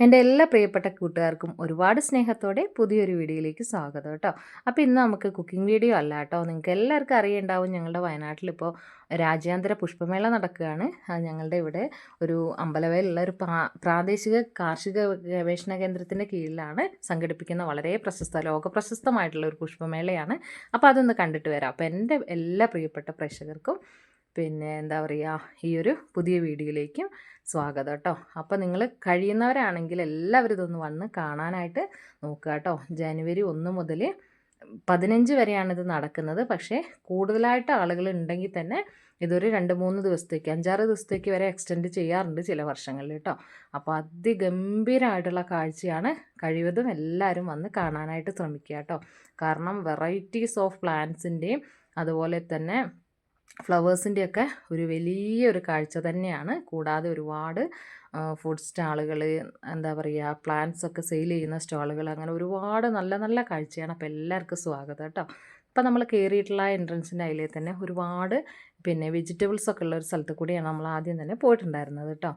എൻ്റെ എല്ലാ പ്രിയപ്പെട്ട കൂട്ടുകാർക്കും ഒരുപാട് സ്നേഹത്തോടെ പുതിയൊരു വീഡിയോയിലേക്ക് സ്വാഗതം കേട്ടോ. അപ്പോൾ ഇന്ന് നമുക്ക് കുക്കിംഗ് വീഡിയോ അല്ല കേട്ടോ. നിങ്ങൾക്ക് എല്ലാവർക്കും അറിയുണ്ടാവും, ഞങ്ങളുടെ വയനാട്ടിലിപ്പോൾ രാജ്യാന്തര പുഷ്പമേള നടക്കുകയാണ്. ഞങ്ങളുടെ ഇവിടെ ഒരു അമ്പലവയലുള്ള ഒരു പ്രാദേശിക കാർഷിക ഗവേഷണ കേന്ദ്രത്തിൻ്റെ കീഴിലാണ് സംഘടിപ്പിക്കുന്ന വളരെ ലോകപ്രശസ്തമായിട്ടുള്ള ഒരു പുഷ്പമേളയാണ്. അപ്പോൾ അതൊന്ന് കണ്ടിട്ട് വരാം. അപ്പോൾ എൻ്റെ എല്ലാ പ്രിയപ്പെട്ട പ്രേക്ഷകർക്കും പിന്നെ എന്താ പറയുക, ഈ ഒരു പുതിയ വീഡിയോയിലേക്കും സ്വാഗതം കേട്ടോ. അപ്പോൾ നിങ്ങൾ കഴിയുന്നവരാണെങ്കിൽ എല്ലാവരും ഇതൊന്ന് വന്ന് കാണാനായിട്ട് നോക്കുക കേട്ടോ. ജനുവരി 1 മുതൽ 15 വരെയാണിത് നടക്കുന്നത്. പക്ഷേ കൂടുതലായിട്ട് ആളുകൾ ഉണ്ടെങ്കിൽ തന്നെ ഇതൊരു 2-3 ദിവസത്തേക്ക് 5-6 ദിവസത്തേക്ക് വരെ എക്സ്റ്റെൻഡ് ചെയ്യാറുണ്ട് ചില വർഷങ്ങളിൽ കേട്ടോ. അപ്പോൾ അതിഗംഭീരമായിട്ടുള്ള കാഴ്ചയാണ്. കഴിവതും എല്ലാവരും വന്ന് കാണാനായിട്ട് ശ്രമിക്കുക കേട്ടോ. കാരണം വെറൈറ്റീസ് ഓഫ് പ്ലാന്റ്സിൻ്റെയും അതുപോലെ തന്നെ ഫ്ലവേഴ്സിൻ്റെയൊക്കെ ഒരു വലിയൊരു കാഴ്ച തന്നെയാണ്. കൂടാതെ ഒരുപാട് ഫുഡ് സ്റ്റാളുകൾ, എന്താ പറയുക, പ്ലാന്റ്സ് ഒക്കെ സെയിൽ ചെയ്യുന്ന സ്റ്റാളുകൾ, അങ്ങനെ ഒരുപാട് നല്ല നല്ല കാഴ്ചയാണ്. അപ്പോൾ എല്ലാവർക്കും സ്വാഗതം കേട്ടോ. അപ്പോൾ നമ്മൾ കയറിയിട്ടുള്ള എൻട്രൻസിൻ്റെ അതിലേ തന്നെ ഒരുപാട് വെജിറ്റബിൾസ് ഒക്കെ ഉള്ള ഒരു സ്ഥലത്ത് കൂടിയാണ് നമ്മൾ ആദ്യം തന്നെ പോയിട്ടുണ്ടായിരുന്നത് കേട്ടോ.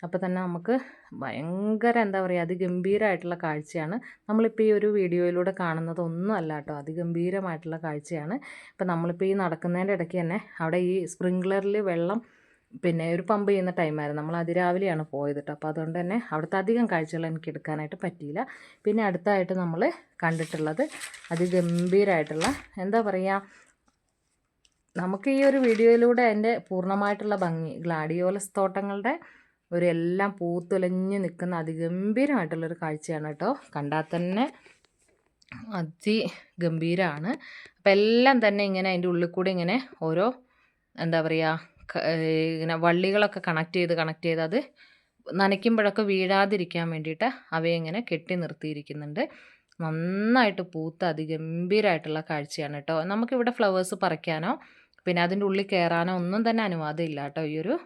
അപ്പോൾ തന്നെ നമുക്ക് ഭയങ്കര എന്താ പറയുക, അതിഗംഭീരമായിട്ടുള്ള കാഴ്ചയാണ്. നമ്മളിപ്പോൾ ഈ ഒരു വീഡിയോയിലൂടെ കാണുന്നതൊന്നും അല്ല കേട്ടോ, അതിഗംഭീരമായിട്ടുള്ള കാഴ്ചയാണ്. ഇപ്പോൾ നമ്മളിപ്പോൾ ഈ നടക്കുന്നതിൻ്റെ ഇടയ്ക്ക് തന്നെ അവിടെ ഈ സ്പ്രിങ്ക്ലറിൽ വെള്ളം ഒരു പമ്പ് ചെയ്യുന്ന ടൈമായിരുന്നു. നമ്മൾ അതിരാവിലെയാണ് പോയത് കേട്ടോ. അപ്പോൾ അതുകൊണ്ട് തന്നെ അവിടുത്തെ അധികം കാഴ്ചകൾ എനിക്ക് എടുക്കാനായിട്ട് പറ്റിയില്ല. പിന്നെ അടുത്തായിട്ട് നമ്മൾ കണ്ടിട്ടുള്ളത് അതിഗംഭീരമായിട്ടുള്ള എന്താ പറയുക, നമുക്ക് ഈ ഒരു വീഡിയോയിലൂടെ അതിൻ്റെ പൂർണ്ണമായിട്ടുള്ള ഭംഗി, ഗ്ലാഡിയോലസ് തോട്ടങ്ങളുടെ എല്ലാം പൂത്തുലഞ്ഞ് നിൽക്കുന്ന അതിഗംഭീരമായിട്ടുള്ളൊരു കാഴ്ചയാണ് കേട്ടോ. കണ്ടാൽ തന്നെ അതിഗംഭീരമാണ്. അപ്പം എല്ലാം തന്നെ ഇങ്ങനെ അതിൻ്റെ ഉള്ളിൽ കൂടി ഇങ്ങനെ ഓരോ എന്താ പറയുക, ഇങ്ങനെ വള്ളികളൊക്കെ കണക്ട് ചെയ്ത് അത് നനയ്ക്കുമ്പോഴൊക്കെ വീഴാതിരിക്കാൻ വേണ്ടിയിട്ട് അവയെ ഇങ്ങനെ കെട്ടി നിർത്തിയിരിക്കുന്നുണ്ട്. നന്നായിട്ട് പൂത്ത അതിഗംഭീരമായിട്ടുള്ള കാഴ്ചയാണ് കേട്ടോ. നമുക്കിവിടെ ഫ്ലവേഴ്സ് പറിക്കാനോ അതിൻ്റെ ഉള്ളിൽ കയറാനോ ഒന്നും തന്നെ അനുവാദമില്ല കേട്ടോ. ഈ ഒരു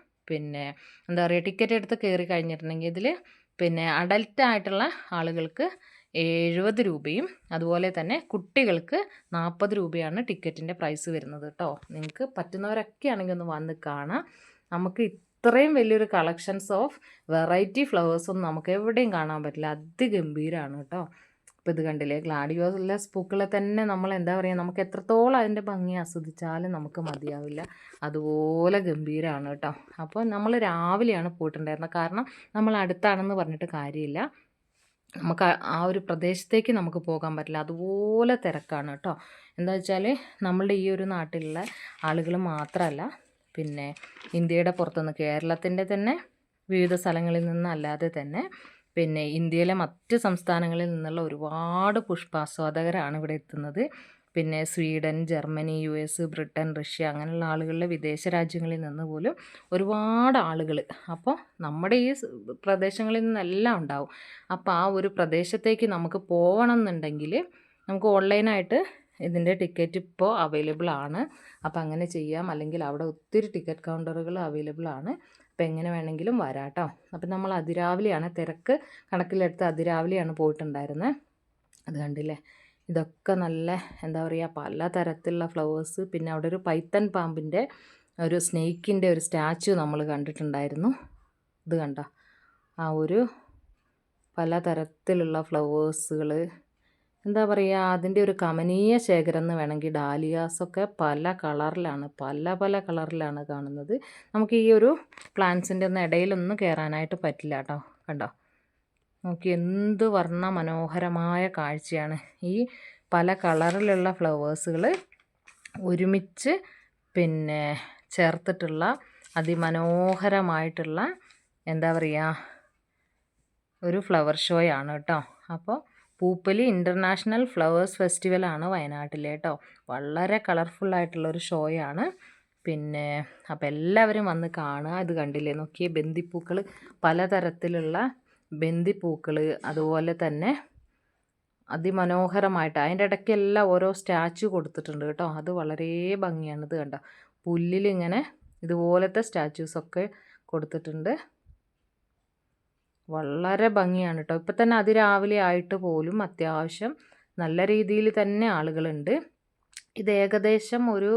എന്താ പറയുക, ടിക്കറ്റ് എടുത്ത് കയറി കഴിഞ്ഞിട്ടുണ്ടെങ്കിൽ ഇതിൽ അഡൽട്ട് ആയിട്ടുള്ള ആളുകൾക്ക് 70 രൂപയും അതുപോലെ തന്നെ കുട്ടികൾക്ക് 40 രൂപയാണ് ടിക്കറ്റിൻ്റെ പ്രൈസ് വരുന്നത് കേട്ടോ. നിങ്ങൾക്ക് പറ്റുന്നവരൊക്കെ ആണെങ്കിൽ ഒന്ന് വന്ന് കാണാം. നമുക്ക് ഇത്രയും വലിയൊരു കളക്ഷൻസ് ഓഫ് വെറൈറ്റി ഫ്ലവേഴ്സൊന്നും നമുക്ക് എവിടെയും കാണാൻ പറ്റില്ല. അതിഗംഭീരമാണ് കേട്ടോ. അപ്പോൾ ഇത് കണ്ടില്ലേ, ഗ്ലാഡിയോലസ് പൂക്കളെ തന്നെ നമ്മൾ എന്താ പറയുക, നമുക്ക് എത്രത്തോളം അതിൻ്റെ ഭംഗി ആസ്വദിച്ചാലും നമുക്ക് മതിയാവില്ല. അതുപോലെ ഗംഭീരമാണ് കേട്ടോ. അപ്പോൾ നമ്മൾ രാവിലെയാണ് പോയിട്ടുണ്ടായിരുന്നത്. കാരണം നമ്മൾ അടുത്താണെന്ന് പറഞ്ഞിട്ട് കാര്യമില്ല, നമുക്ക് ആ ഒരു പ്രദേശത്തേക്ക് നമുക്ക് പോകാൻ പറ്റില്ല, അതുപോലെ തിരക്കാണ് കേട്ടോ. എന്താ വെച്ചാൽ നമ്മളുടെ ഈ ഒരു നാട്ടിലുള്ള ആളുകൾ മാത്രമല്ല, ഇന്ത്യയുടെ പുറത്തുനിന്ന്, കേരളത്തിൻ്റെ തന്നെ വിവിധ സ്ഥലങ്ങളിൽ നിന്നല്ലാതെ തന്നെ ഇന്ത്യയിലെ മറ്റ് സംസ്ഥാനങ്ങളിൽ നിന്നുള്ള ഒരുപാട് പുഷ്പാസ്വാദകരാണ് ഇവിടെ എത്തുന്നത്. Sweden, Germany, US, Britain, Russia അങ്ങനെയുള്ള ആളുകളുടെ വിദേശ രാജ്യങ്ങളിൽ നിന്ന് പോലും ഒരുപാട് ആളുകൾ അപ്പോൾ നമ്മുടെ ഈ പ്രദേശങ്ങളിൽ നിന്നെല്ലാം ഉണ്ടാവും. അപ്പോൾ ആ ഒരു പ്രദേശത്തേക്ക് നമുക്ക് പോകണം എന്നുണ്ടെങ്കിൽ നമുക്ക് ഓൺലൈനായിട്ട് ഇതിൻ്റെ ടിക്കറ്റ് ഇപ്പോൾ അവൈലബിൾ ആണ്. അപ്പോൾ അങ്ങനെ ചെയ്യാം. അല്ലെങ്കിൽ അവിടെ ഒത്തിരി ടിക്കറ്റ് കൗണ്ടറുകൾ അവൈലബിൾ ആണ്. അപ്പോൾ എങ്ങനെ വേണമെങ്കിലും വരാം കേട്ടോ. അപ്പം നമ്മൾ അതിരാവിലെയാണ്, തിരക്ക് കണക്കിലെടുത്ത് അതിരാവിലെയാണ് പോയിട്ടുണ്ടായിരുന്നത്. അത് കണ്ടില്ലേ, ഇതൊക്കെ നല്ല എന്താ പറയുക, പല തരത്തിലുള്ള ഫ്ലവേഴ്സ്. അവിടെ ഒരു പൈത്തൻ പാമ്പിൻ്റെ ഒരു സ്നേക്കിൻ്റെ ഒരു സ്റ്റാച്ചു നമ്മൾ കണ്ടിട്ടുണ്ടായിരുന്നു. ഇത് കണ്ടോ, ആ ഒരു പല തരത്തിലുള്ള ഫ്ലവേഴ്സുകൾ, എന്താ പറയുക, അതിൻ്റെ ഒരു കമനീയ ശേഖരം എന്ന് വേണമെങ്കിൽ. ഡാലിയാസൊക്കെ പല കളറിലാണ്, പല കളറിലാണ് കാണുന്നത്. നമുക്ക് ഈ ഒരു പ്ലാന്റ്സിൻ്റെ ഒന്നും ഇടയിലൊന്നും കയറാനായിട്ട് പറ്റില്ല കേട്ടോ. കണ്ടോ, നോക്കി എന്ത് വർണ്ണ മനോഹരമായ കാഴ്ചയാണ്. ഈ പല കളറിലുള്ള ഫ്ലവേഴ്സുകൾ ഒരുമിച്ച് ചേർത്തിട്ടുള്ള അതിമനോഹരമായിട്ടുള്ള എന്താ പറയുക ഒരു ഫ്ലവർ ഷോയാണ് കേട്ടോ. അപ്പോൾ പൂപ്പലി ഇൻ്റർനാഷണൽ ഫ്ലവേഴ്സ് ഫെസ്റ്റിവലാണ് വയനാട്ടിലെ കേട്ടോ. വളരെ കളർഫുള്ളായിട്ടുള്ളൊരു ഷോയാണ്. അപ്പോൾ എല്ലാവരും വന്ന് കാണുക. ഇത് കണ്ടില്ലേ, നോക്കിയേ, ബന്ദിപ്പൂക്കൾ, പലതരത്തിലുള്ള ബന്ദിപ്പൂക്കൾ, അതുപോലെ തന്നെ അതിമനോഹരമായിട്ട് അതിൻ്റെ ഇടയ്ക്കെല്ലാം ഓരോ സ്റ്റാച്ചു കൊടുത്തിട്ടുണ്ട് കേട്ടോ. അത് വളരെ ഭംഗിയാണ്. ഇത് കണ്ടോ, പുല്ലിലിങ്ങനെ ഇതുപോലത്തെ സ്റ്റാച്യൂസൊക്കെ കൊടുത്തിട്ടുണ്ട്. വളരെ ഭംഗിയാണ് കേട്ടോ. ഇപ്പം തന്നെ അതിരാവിലെ ആയിട്ട് പോലും അത്യാവശ്യം നല്ല രീതിയിൽ തന്നെ ആളുകളുണ്ട്. ഇത് ഏകദേശം ഒരു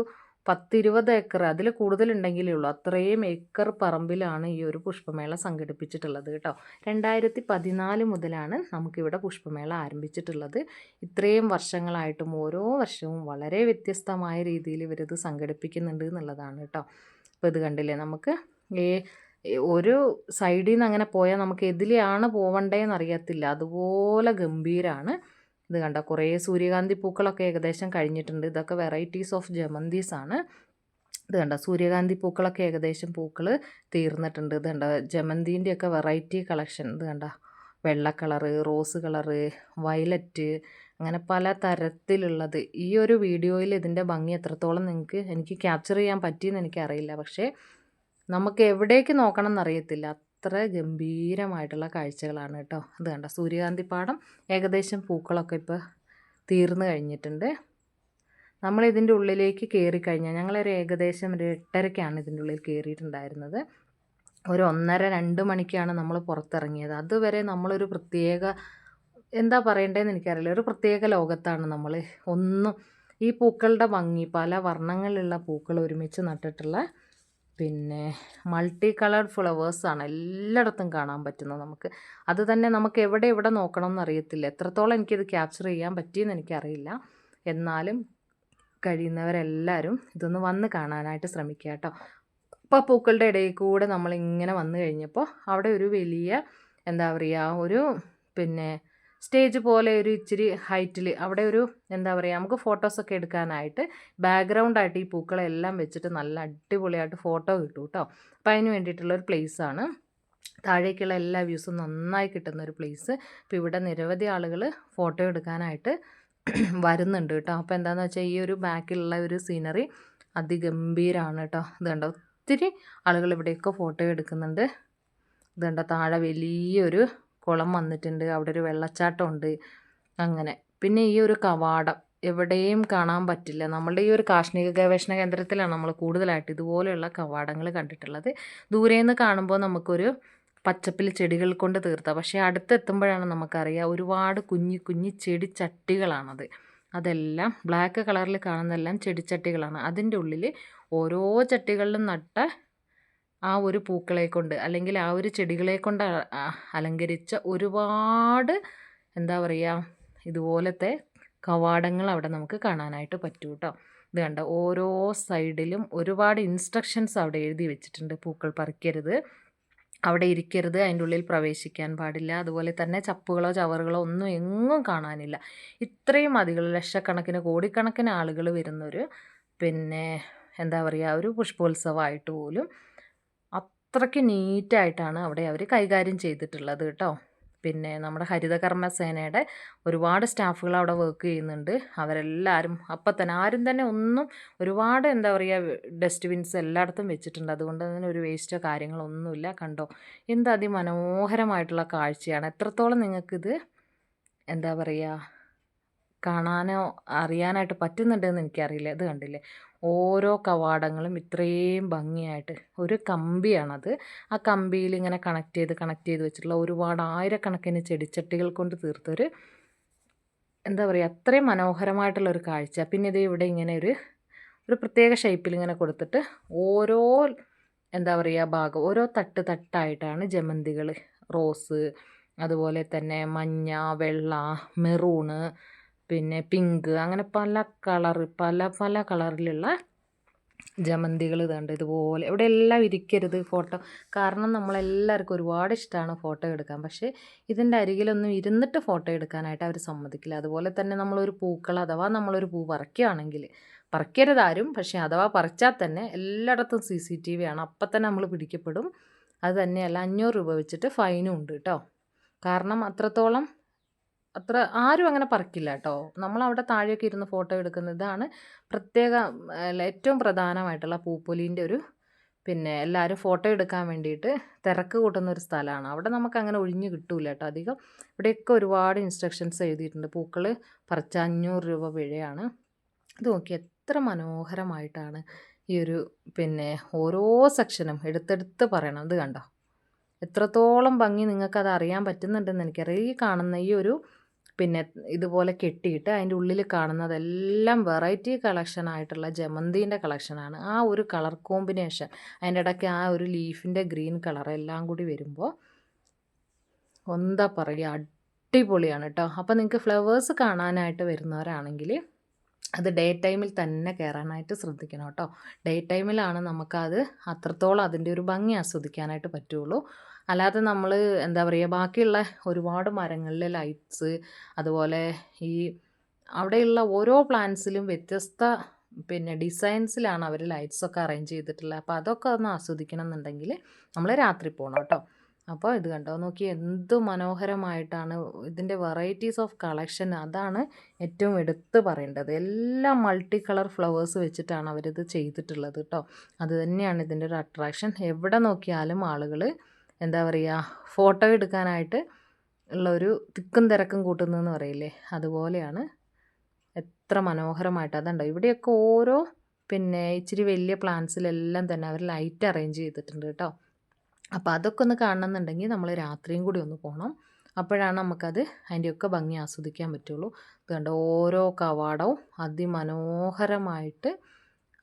10-20 ഏക്കർ അതിൽ കൂടുതലുണ്ടെങ്കിലേ ഉള്ളൂ. അത്രയും ഏക്കർ പറമ്പിലാണ് ഈ ഒരു പുഷ്പമേള സംഘടിപ്പിച്ചിട്ടുള്ളത് കേട്ടോ. 2014 മുതലാണ് നമുക്കിവിടെ പുഷ്പമേള ആരംഭിച്ചിട്ടുള്ളത്. ഇത്രയും വർഷങ്ങളായിട്ടും ഓരോ വർഷവും വളരെ വ്യത്യസ്തമായ രീതിയിൽ ഇവരിത് സംഘടിപ്പിക്കുന്നുണ്ട് എന്നുള്ളതാണ് കേട്ടോ. അപ്പോൾ ഇത് കണ്ടില്ലേ, നമുക്ക് ഒരു സൈഡിൽ നിന്ന് അങ്ങനെ പോയാൽ നമുക്ക് എതിലെയാണ് പോവണ്ടേന്ന് അറിയത്തില്ല, അതുപോലെ ഗംഭീരമാണ്. ഇത് കണ്ടോ, കുറേ സൂര്യകാന്തി പൂക്കളൊക്കെ ഏകദേശം കഴിഞ്ഞിട്ടുണ്ട്. ഇതൊക്കെ വെറൈറ്റീസ് ഓഫ് ജമന്തീസ് ആണ്. ഇത് കണ്ടോ, സൂര്യകാന്തി പൂക്കളൊക്കെ ഏകദേശം പൂക്കൾ തീർന്നിട്ടുണ്ട്. ഇത് കണ്ടോ, ജമന്തീൻ്റെയൊക്കെ വെറൈറ്റി കളക്ഷൻ. ഇത് കണ്ടോ, വെള്ള കളറ്, റോസ് കളറ്, വയലറ്റ്, അങ്ങനെ പല തരത്തിലുള്ളത്. ഈ ഒരു വീഡിയോയിൽ ഇതിൻ്റെ ഭംഗി എത്രത്തോളം എനിക്ക് ക്യാപ്ചർ ചെയ്യാൻ പറ്റിയെന്ന് എനിക്കറിയില്ല. പക്ഷേ നമുക്ക് എവിടേക്ക് നോക്കണം എന്നറിയത്തില്ല, അത്ര ഗംഭീരമായിട്ടുള്ള കാഴ്ചകളാണ് കേട്ടോ. ഇത് കണ്ടോ, സൂര്യകാന്തി പാടം ഏകദേശം പൂക്കളൊക്കെ ഇപ്പോൾ തീർന്നു കഴിഞ്ഞിട്ടുണ്ട്. നമ്മൾ ഇതിൻ്റെ ഉള്ളിലേക്ക് കയറി കഴിഞ്ഞാൽ, ഞങ്ങളൊരു ഏകദേശം ഒരു 8:30ക്കാണ് ഇതിൻ്റെ ഉള്ളിൽ കയറിയിട്ടുണ്ടായിരുന്നത്. ഒരു 1:30-2 മണിക്കാണ് നമ്മൾ പുറത്തിറങ്ങിയത്. അതുവരെ നമ്മളൊരു പ്രത്യേക, എന്താ പറയണ്ടേന്ന് എനിക്കറിയില്ല, ഒരു പ്രത്യേക ലോകത്താണ് നമ്മൾ. ഒന്നും ഈ പൂക്കളുടെ ഭംഗി, പല വർണ്ണങ്ങളിലുള്ള പൂക്കൾ ഒരുമിച്ച് നട്ടിട്ടുള്ള പിന്നെ മൾട്ടി കളർഡ് ഫ്ലവേഴ്സാണ് എല്ലായിടത്തും കാണാൻ പറ്റുന്നത് നമുക്ക്. അത് തന്നെ നമുക്ക് എവിടെ നോക്കണം എന്നറിയത്തില്ല. എത്രത്തോളം എനിക്കിത് ക്യാപ്ചർ ചെയ്യാൻ പറ്റിയെന്ന് എനിക്കറിയില്ല. എന്നാലും കഴിയുന്നവരെല്ലാവരും ഇതൊന്ന് വന്ന് കാണാനായിട്ട് ശ്രമിക്കുക കേട്ടോ. അപ്പോൾ പൂക്കളുടെ ഇടയിൽ കൂടെ നമ്മളിങ്ങനെ വന്നു കഴിഞ്ഞപ്പോൾ അവിടെ ഒരു വലിയ, എന്താ പറയുക, ഒരു പിന്നെ സ്റ്റേജ് പോലെ ഒരു ഇച്ചിരി ഹൈറ്റിൽ അവിടെ ഒരു, എന്താ പറയുക, നമുക്ക് ഫോട്ടോസൊക്കെ എടുക്കാനായിട്ട് ബാക്ക്ഗ്രൗണ്ടായിട്ട് ഈ പൂക്കളെല്ലാം വെച്ചിട്ട് നല്ല അടിപൊളിയായിട്ട് ഫോട്ടോ കിട്ടും കേട്ടോ. അപ്പോൾ അതിന് വേണ്ടിയിട്ടുള്ളൊരു പ്ലേസാണ്. താഴേക്കുള്ള എല്ലാ വ്യൂസും നന്നായി കിട്ടുന്നൊരു പ്ലേസ്. അപ്പോൾ ഇവിടെ നിരവധി ആളുകൾ ഫോട്ടോ എടുക്കാനായിട്ട് വരുന്നുണ്ട് കേട്ടോ. അപ്പോൾ എന്താണെന്ന് വെച്ചാൽ ഈ ഒരു ബാക്കിലുള്ള ഒരു സീനറി അതിഗംഭീരമാണ് കേട്ടോ. ഇത് കണ്ടോ, ഒത്തിരി ആളുകൾ ഇവിടെയൊക്കെ ഫോട്ടോ എടുക്കുന്നുണ്ട്. ഇത് കണ്ടോ, താഴെ വലിയൊരു കുളം വന്നിട്ടുണ്ട്, അവിടെ ഒരു വെള്ളച്ചാട്ടമുണ്ട്. അങ്ങനെ പിന്നെ ഈ ഒരു കവാടം എവിടെയും കാണാൻ പറ്റില്ല. നമ്മളുടെ ഈ ഒരു കാർഷിക ഗവേഷണ കേന്ദ്രത്തിലാണ് നമ്മൾ കൂടുതലായിട്ട് ഇതുപോലെയുള്ള കവാടങ്ങൾ കണ്ടിട്ടുള്ളത്. ദൂരേന്ന് കാണുമ്പോൾ നമുക്കൊരു പച്ചപ്പിൽ ചെടികൾ കൊണ്ട് തീർത്ത, പക്ഷേ അടുത്തെത്തുമ്പോഴാണ് നമുക്കറിയാം ഒരുപാട് കുഞ്ഞി ചെടിച്ചട്ടികളാണത്. അതെല്ലാം ബ്ലാക്ക് കളറിൽ കാണുന്നതെല്ലാം ചെടിച്ചട്ടികളാണ്. അതിൻ്റെ ഉള്ളിൽ ഓരോ ചട്ടികളിലും നട്ട ആ ഒരു പൂക്കളെ കൊണ്ട്, അല്ലെങ്കിൽ ആ ഒരു ചെടികളെ കൊണ്ട് അലങ്കരിച്ച ഒരുപാട്, എന്താ പറയുക, ഇതുപോലത്തെ കവാടങ്ങൾ അവിടെ നമുക്ക് കാണാനായിട്ട് പറ്റും കേട്ടോ. ഇത് കണ്ടോ, ഓരോ സൈഡിലും ഒരുപാട് ഇൻസ്ട്രക്ഷൻസ് അവിടെ എഴുതി വെച്ചിട്ടുണ്ട്. പൂക്കൾ പറിക്കരുത്, അവിടെ ഇരിക്കരുത്, അതിൻ്റെ ഉള്ളിൽ പ്രവേശിക്കാൻ പാടില്ല, അതുപോലെ തന്നെ ചപ്പുകളോ ചവറുകളോ ഒന്നും എങ്ങും കാണാനില്ല. ഇത്രയും അധികം ലക്ഷക്കണക്കിന് കോടിക്കണക്കിന് ആളുകൾ വരുന്നൊരു, പിന്നെ എന്താ പറയുക, ഒരു പുഷ്പോത്സവമായിട്ട് പോലും അത്രയ്ക്ക് നീറ്റായിട്ടാണ് അവിടെ അവർ കൈകാര്യം ചെയ്തിട്ടുള്ളത് കേട്ടോ. പിന്നെ നമ്മുടെ ഹരിതകർമ്മ സേനയുടെ ഒരുപാട് സ്റ്റാഫുകൾ അവിടെ വർക്ക് ചെയ്യുന്നുണ്ട്. അവരെല്ലാവരും അപ്പം തന്നെ, ആരും തന്നെ ഒന്നും, ഒരുപാട് എന്താ പറയുക, ഡസ്റ്റ്ബിൻസ് എല്ലായിടത്തും വെച്ചിട്ടുണ്ട്. അതുകൊണ്ട് തന്നെ ഒരു വേസ്റ്റോ കാര്യങ്ങളോ ഒന്നുമില്ല. കണ്ടോ, എന്ത് അതിമനോഹരമായിട്ടുള്ള കാഴ്ചയാണ്. എത്രത്തോളം നിങ്ങൾക്കിത്, എന്താ പറയുക, കാണാനോ അറിയാനായിട്ട് പറ്റുന്നുണ്ടെന്ന് എനിക്കറിയില്ല. ഇത് കണ്ടില്ലേ, ഓരോ കവാടങ്ങളും ഇത്രയും ഭംഗിയായിട്ട്, ഒരു കമ്പിയാണത്. ആ കമ്പിയിൽ ഇങ്ങനെ കണക്ട് ചെയ്ത് വെച്ചിട്ടുള്ള ഒരുപാട് ആയിരക്കണക്കിന് ചെടിച്ചട്ടികൾ കൊണ്ട് തീർത്തൊരു, എന്താ പറയുക, അത്രയും മനോഹരമായിട്ടുള്ളൊരു കാഴ്ച. പിന്നെ ഇത് ഇവിടെ ഇങ്ങനെ ഒരു പ്രത്യേക ഷേപ്പിൽ ഇങ്ങനെ കൊടുത്തിട്ട് ഓരോ, എന്താ പറയുക, ഭാഗം ഓരോ തട്ടായിട്ടാണ് ജമന്തികൾ, റോസ്, അതുപോലെ തന്നെ മഞ്ഞ, വെള്ള, മെറൂണ്, പിന്നെ പിങ്ക്, അങ്ങനെ പല കളറിലുള്ള ജമന്തികൾ ഇതുണ്ട്. ഇതുപോലെ ഇവിടെ എല്ലാം ഇരിക്കരുത് ഫോട്ടോ, കാരണം നമ്മളെല്ലാവർക്കും ഒരുപാട് ഇഷ്ടമാണ് ഫോട്ടോ എടുക്കാൻ. പക്ഷേ ഇതിൻ്റെ അരികിലൊന്നും ഇരുന്നിട്ട് ഫോട്ടോ എടുക്കാനായിട്ട് അവർ സമ്മതിക്കില്ല. അതുപോലെ തന്നെ നമ്മളൊരു പൂക്കൾ, അഥവാ നമ്മളൊരു പൂ പറിക്കുകയാണെങ്കിൽ, പറിക്കരുതാരും, പക്ഷേ അഥവാ പറിച്ചാൽ തന്നെ എല്ലായിടത്തും CCTV ആണ്, അപ്പം തന്നെ നമ്മൾ പിടിക്കപ്പെടും. അത് തന്നെയല്ല, 500 രൂപ വെച്ചിട്ട് ഫൈനും ഉണ്ട് കേട്ടോ. കാരണം അത്ര ആരും അങ്ങനെ പറിക്കില്ല കേട്ടോ. നമ്മളവിടെ താഴെയൊക്കെ ഇരുന്ന് ഫോട്ടോ എടുക്കുന്നത്, ഇതാണ് പ്രത്യേക, ഏറ്റവും പ്രധാനമായിട്ടുള്ള പൂപ്പൊലീൻ്റെ ഒരു, പിന്നെ എല്ലാവരും ഫോട്ടോ എടുക്കാൻ വേണ്ടിയിട്ട് തിരക്ക് കൂട്ടുന്ന ഒരു സ്ഥലമാണ്. അവിടെ നമുക്ക് അങ്ങനെ ഒഴിഞ്ഞ് കിട്ടൂല കേട്ടോ അധികം. ഇവിടെയൊക്കെ ഒരുപാട് ഇൻസ്ട്രക്ഷൻസ് എഴുതിയിട്ടുണ്ട്. പൂക്കൾ പറിച്ച 500 രൂപ പിഴയാണ്. ഇത് നോക്കി എത്ര മനോഹരമായിട്ടാണ് ഈ ഒരു, പിന്നെ ഓരോ സെക്ഷനും എടുത്തെടുത്ത് പറയണം. ഇത് കണ്ടോ, എത്രത്തോളം ഭംഗി നിങ്ങൾക്കത് അറിയാൻ പറ്റുന്നുണ്ടെന്ന് എനിക്കറിയാം. ഈ കാണുന്ന ഈ ഒരു പിന്നെ ഇതുപോലെ കെട്ടിയിട്ട് അതിൻ്റെ ഉള്ളിൽ കാണുന്നതെല്ലാം വെറൈറ്റി കളക്ഷൻ ആയിട്ടുള്ള ജമന്തിൻ്റെ കളക്ഷനാണ്. ആ ഒരു കളർ കോമ്പിനേഷൻ, അതിൻ്റെ ഇടയ്ക്ക് ആ ഒരു ലീഫിൻ്റെ ഗ്രീൻ കളർ എല്ലാം കൂടി വരുമ്പോൾ എന്താ പറയുക, അടിപൊളിയാണ് കേട്ടോ. അപ്പോൾ നിങ്ങൾക്ക് ഫ്ലവേഴ്സ് കാണാനായിട്ട് വരുന്നവരാണെങ്കിൽ അത് ഡേ ടൈമിൽ തന്നെ കയറാനായിട്ട് ശ്രദ്ധിക്കണം കേട്ടോ. ഡേ ടൈമിലാണ് നമുക്കത് അത്രത്തോളം അതിൻ്റെ ഒരു ഭംഗി ആസ്വദിക്കാനായിട്ട് പറ്റുള്ളൂ. അല്ലാതെ നമ്മൾ എന്താ പറയുക, ബാക്കിയുള്ള ഒരുപാട് മരങ്ങളിലെ ലൈറ്റ്സ്, അതുപോലെ ഈ അവിടെയുള്ള ഓരോ പ്ലാന്റ്സിലും വ്യത്യസ്ത ഡിസൈൻസിലാണ് അവർ ലൈറ്റ്സൊക്കെ അറേഞ്ച് ചെയ്തിട്ടുള്ളത്. അപ്പോൾ അതൊക്കെ ഒന്ന് ആസ്വദിക്കണം എന്നുണ്ടെങ്കിൽ നമ്മൾ രാത്രി പോകണം കേട്ടോ. അപ്പോൾ ഇത് കണ്ടോ, നോക്കി എന്ത് മനോഹരമായിട്ടാണ് ഇതിൻ്റെ വെറൈറ്റീസ് ഓഫ് കളക്ഷൻ. അതാണ് ഏറ്റവും എടുത്ത് പറയേണ്ടത്. എല്ലാം മൾട്ടി കളർ ഫ്ലവേഴ്സ് വെച്ചിട്ടാണ് അവരിത് ചെയ്തിട്ടുള്ളത് കേട്ടോ. അത് തന്നെയാണ് ഇതിൻ്റെ ഒരു അട്രാക്ഷൻ. എവിടെ നോക്കിയാലും ആളുകൾ എന്താ പറയുക, ഫോട്ടോ എടുക്കാനായിട്ട് ഉള്ള ഒരു തിക്കും തിരക്കും കൂട്ടുന്നതെന്ന് പറയില്ലേ, അതുപോലെയാണ്. എത്ര മനോഹരമായിട്ട് അതുണ്ടോ. ഇവിടെയൊക്കെ ഓരോ ഇച്ചിരി വലിയ പ്ലാന്റ്സിലെല്ലാം തന്നെ അവർ ലൈറ്റ് അറേഞ്ച് ചെയ്തിട്ടുണ്ട് കേട്ടോ. അപ്പോൾ അതൊക്കെ ഒന്ന് കാണണമെന്നുണ്ടെങ്കിൽ നമ്മൾ രാത്രിയും കൂടി ഒന്ന് പോകണം. അപ്പോഴാണ് നമുക്കത് അതിൻ്റെയൊക്കെ ഭംഗി ആസ്വദിക്കാൻ പറ്റുള്ളൂ. അതുകൊണ്ട് ഓരോ കവാടവും അതിമനോഹരമായിട്ട്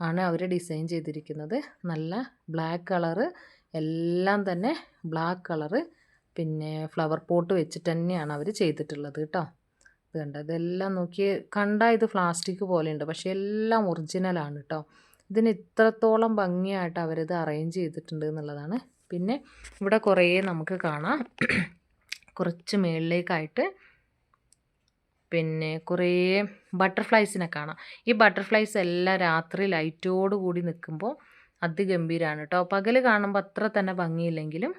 ആണ് അവർ ഡിസൈൻ ചെയ്തിരിക്കുന്നത്. നല്ല ബ്ലാക്ക് കളറ്, എല്ലാം തന്നെ ബ്ലാക്ക് കളറ് ഫ്ലവർ പോട്ട് വെച്ചിട്ട് തന്നെയാണ് അവർ ചെയ്തിട്ടുള്ളത് കേട്ടോ. ഇത് കണ്ടോ, ഇതെല്ലാം നോക്കി കണ്ടാൽ ഇത് പ്ലാസ്റ്റിക് പോലെയുണ്ട്, പക്ഷേ എല്ലാം ഒറിജിനലാണ് കേട്ടോ. ഇതിന് ഇത്രത്തോളം ഭംഗിയായിട്ട് അവരിത് അറേഞ്ച് ചെയ്തിട്ടുണ്ട് എന്നുള്ളതാണ്. പിന്നെ ഇവിടെ കുറേ നമുക്ക് കാണാം, കുറച്ച് മേളിലേക്കായിട്ട് കുറേ ബട്ടർഫ്ലൈസിനെ കാണാം. ഈ ബട്ടർഫ്ലൈസ് എല്ലാം രാത്രി ലൈറ്റോട് കൂടി നിൽക്കുമ്പോൾ അതിഗംഭീരമാണ് കേട്ടോ. പകൽ കാണുമ്പോൾ അത്ര തന്നെ ഭംഗിയില്ലെങ്കിലും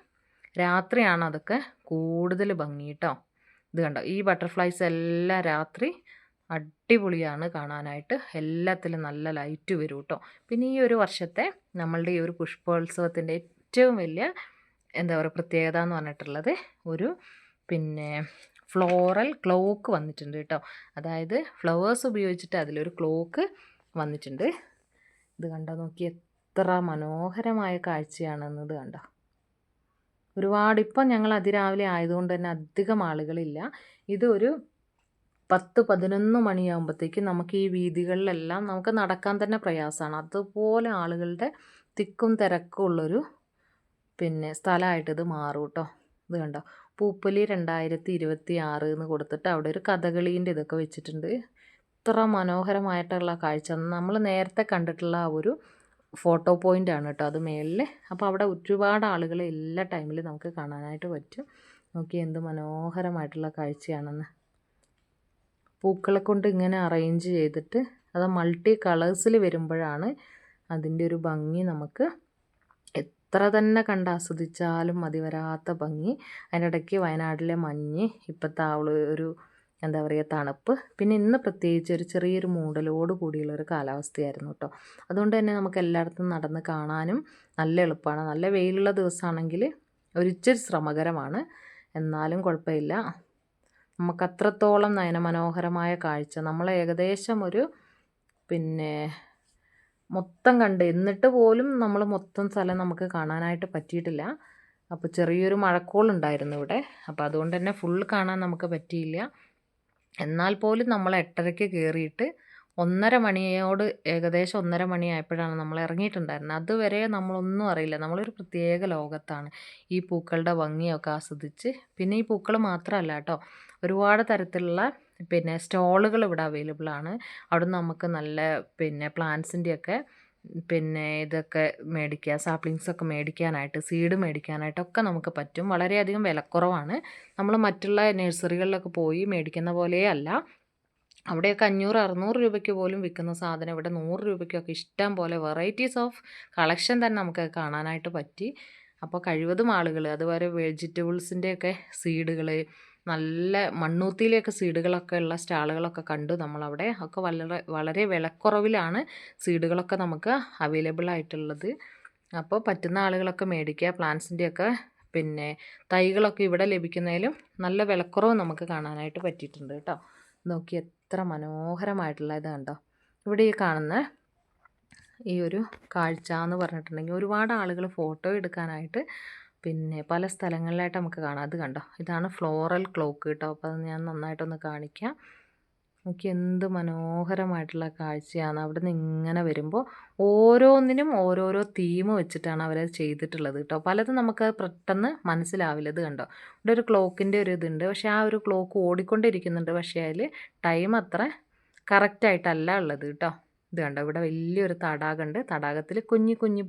രാത്രിയാണ് അതൊക്കെ കൂടുതൽ ഭംഗി കേട്ടോ. ഇത് കണ്ടോ, ഈ ബട്ടർഫ്ലൈസ് എല്ലാം രാത്രി അടിപൊളിയാണ് കാണാനായിട്ട്. എല്ലാത്തിലും നല്ല ലൈറ്റ് വരും കേട്ടോ. പിന്നെ ഈ ഒരു വർഷത്തെ നമ്മളുടെ ഈ ഒരു പുഷ്പോത്സവത്തിൻ്റെ ഏറ്റവും വലിയ എന്താ പറയുക പ്രത്യേകത എന്ന് പറഞ്ഞിട്ടുള്ളത് ഒരു ഫ്ലോറൽ ക്ലോക്ക് വന്നിട്ടുണ്ട് കേട്ടോ. അതായത് ഫ്ലവേഴ്സ് ഉപയോഗിച്ചിട്ട് അതിലൊരു ക്ലോക്ക് വന്നിട്ടുണ്ട്. ഇത് കണ്ടോ, നോക്കി എത്ര മനോഹരമായ കാഴ്ചയാണെന്നത് കണ്ടോ. ഒരുപാട് ഇപ്പം ഞങ്ങൾ അതിരാവിലെ ആയതുകൊണ്ട് തന്നെ അധികം ആളുകളില്ല. ഇതൊരു 10-11 മണിയാകുമ്പോഴത്തേക്കും നമുക്ക് ഈ വീതികളിലെല്ലാം നമുക്ക് നടക്കാൻ തന്നെ പ്രയാസമാണ്. അതുപോലെ ആളുകളുടെ തിക്കും തിരക്കും ഉള്ളൊരു സ്ഥലമായിട്ട് ഇത് മാറും കേട്ടോ. ഇത് കണ്ടോ, പൂപ്പൊലി 2026 എന്ന് കൊടുത്തിട്ട് അവിടെ ഒരു കഥകളീൻ്റെ ഇതൊക്കെ വെച്ചിട്ടുണ്ട്. ഇത്ര മനോഹരമായിട്ടുള്ള കാഴ്ച നമ്മൾ നേരത്തെ കണ്ടിട്ടുള്ള ആ ഒരു ഫോട്ടോ പോയിൻ്റാണ് കേട്ടോ അത് മേളിൽ. അപ്പോൾ അവിടെ ഒരുപാട് ആളുകൾ എല്ലാ ടൈമിലും നമുക്ക് കാണാനായിട്ട് പറ്റും. നോക്കി എന്ത് മനോഹരമായിട്ടുള്ള കാഴ്ചയാണെന്ന്. പൂക്കളെ കൊണ്ട് ഇങ്ങനെ അറേഞ്ച് ചെയ്തിട്ട് അത് മൾട്ടി കളേഴ്സിൽ വരുമ്പോഴാണ് അതിൻ്റെ ഒരു ഭംഗി നമുക്ക് എത്ര തന്നെ കണ്ട് ആസ്വദിച്ചാലും മതി വരാത്ത ഭംഗി. അതിനിടയ്ക്ക് വയനാട്ടിലെ മഞ്ഞ്, ഇപ്പോഴത്തെ ഒരു എന്താ പറയുക തണുപ്പ്, പിന്നെ ഇന്ന് പ്രത്യേകിച്ച് ഒരു ചെറിയൊരു മൂടലോട് കൂടിയുള്ളൊരു കാലാവസ്ഥയായിരുന്നു കേട്ടോ. അതുകൊണ്ട് തന്നെ നമുക്ക് എല്ലായിടത്തും നടന്ന് കാണാനും നല്ല എളുപ്പമാണ്. നല്ല വെയിലുള്ള ദിവസമാണെങ്കിൽ ഒരിച്ചിരി ശ്രമകരമാണ്, എന്നാലും കുഴപ്പമില്ല. നമുക്കത്രത്തോളം നയനമനോഹരമായ കാഴ്ച നമ്മൾ ഏകദേശം ഒരു മൊത്തം കണ്ട്, എന്നിട്ട് പോലും നമ്മൾ മൊത്തം സ്ഥലം നമുക്ക് കാണാനായിട്ട് പറ്റിയിട്ടില്ല. അപ്പോൾ ചെറിയൊരു മഴക്കോളുണ്ടായിരുന്നു ഇവിടെ, അപ്പോൾ അതുകൊണ്ട് തന്നെ ഫുൾ കാണാൻ നമുക്ക് പറ്റിയില്ല. എന്നാൽ പോലും നമ്മൾ 8:30-ക്ക് കയറിയിട്ട് 1:30 മണിയോട് ഏകദേശം 1:30 മണിയായപ്പോഴാണ് നമ്മൾ ഇറങ്ങിയിട്ടുണ്ടായിരുന്നത്. അതുവരെ നമ്മളൊന്നും അറിയില്ല, നമ്മളൊരു പ്രത്യേക ലോകത്താണ്. ഈ പൂക്കളുടെ ഭംഗിയൊക്കെ ആസ്വദിച്ച്, പിന്നെ ഈ പൂക്കൾ മാത്രമല്ല കേട്ടോ, ഒരുപാട് തരത്തിലുള്ള സ്റ്റോളുകൾ ഇവിടെ അവൈലബിൾ ആണ്. അവിടെ നമുക്ക് നല്ല പ്ലാന്റ്സിൻ്റെയൊക്കെ ഇതൊക്കെ മേടിക്കുക, സാപ്ലിങ്സൊക്കെ മേടിക്കാനായിട്ട്, സീഡ് മേടിക്കാനായിട്ടൊക്കെ നമുക്ക് പറ്റും. വളരെയധികം വിലക്കുറവാണ്. നമ്മൾ മറ്റുള്ള നഴ്സറികളിലൊക്കെ പോയി മേടിക്കുന്ന പോലെയല്ല. അവിടെയൊക്കെ 500-600 രൂപയ്ക്ക് പോലും വിൽക്കുന്ന സാധനം ഇവിടെ 100 രൂപയ്ക്കൊക്കെ ഇഷ്ടം പോലെ വെറൈറ്റീസ് ഓഫ് കളക്ഷൻ തന്നെ നമുക്ക് കാണാനായിട്ട് പറ്റി. അപ്പോൾ കഴിവതും ആളുകൾ അതുപോലെ വെജിറ്റബിൾസിൻ്റെയൊക്കെ സീഡുകൾ, നല്ല മണ്ണൂത്തിയിലെയൊക്കെ സീഡുകളൊക്കെ ഉള്ള സ്റ്റാളുകളൊക്കെ കണ്ടു നമ്മളവിടെ. ഒക്കെ വളരെ വിലക്കുറവിലാണ് സീഡുകളൊക്കെ നമുക്ക് അവൈലബിൾ ആയിട്ടുള്ളത്. അപ്പോൾ പറ്റുന്ന ആളുകളൊക്കെ മേടിക്കുക. പ്ലാന്റ്സിൻ്റെയൊക്കെ തൈകളൊക്കെ ഇവിടെ ലഭിക്കുന്നതിലും നല്ല വിലക്കുറവ് നമുക്ക് കാണാനായിട്ട് പറ്റിയിട്ടുണ്ട് കേട്ടോ. നോക്കി എത്ര മനോഹരമായിട്ടുള്ള ഇത് കണ്ടോ. ഇവിടെ ഈ കാണുന്ന ഈ ഒരു കാഴ്ച എന്ന് പറഞ്ഞിട്ടുണ്ടെങ്കിൽ ഒരുപാട് ആളുകൾ ഫോട്ടോ എടുക്കാനായിട്ട് പിന്നെ പല സ്ഥലങ്ങളിലായിട്ട് നമുക്ക് കാണാം. അത് കണ്ടോ, ഇതാണ് ഫ്ലോറൽ ക്ലോക്ക് കേട്ടോ. അപ്പോൾ അത് ഞാൻ നന്നായിട്ടൊന്ന് കാണിക്കാം. നോക്കി എന്ത് മനോഹരമായിട്ടുള്ള കാഴ്ചയാണ്. അവിടെ നിന്ന് ഇങ്ങനെ വരുമ്പോൾ ഓരോന്നിനും ഓരോരോ തീം വെച്ചിട്ടാണ് അവരത് ചെയ്തിട്ടുള്ളത് കേട്ടോ. പലതും നമുക്ക് പെട്ടെന്ന് മനസ്സിലാവില്ല. ഇത് കണ്ടോ, ഇവിടെ ഒരു ക്ലോക്കിൻ്റെ ഒരു ഇതുണ്ട്, പക്ഷേ ആ ഒരു ക്ലോക്ക് ഓടിക്കൊണ്ടിരിക്കുന്നുണ്ട്, പക്ഷേ അതിൽ ടൈം അത്ര കറക്റ്റായിട്ടല്ല ഉള്ളത് കേട്ടോ. ഇത് കണ്ടോ, ഇവിടെ വലിയൊരു തടാകമുണ്ട്. തടാകത്തിൽ കുഞ്ഞു കുഞ്ഞു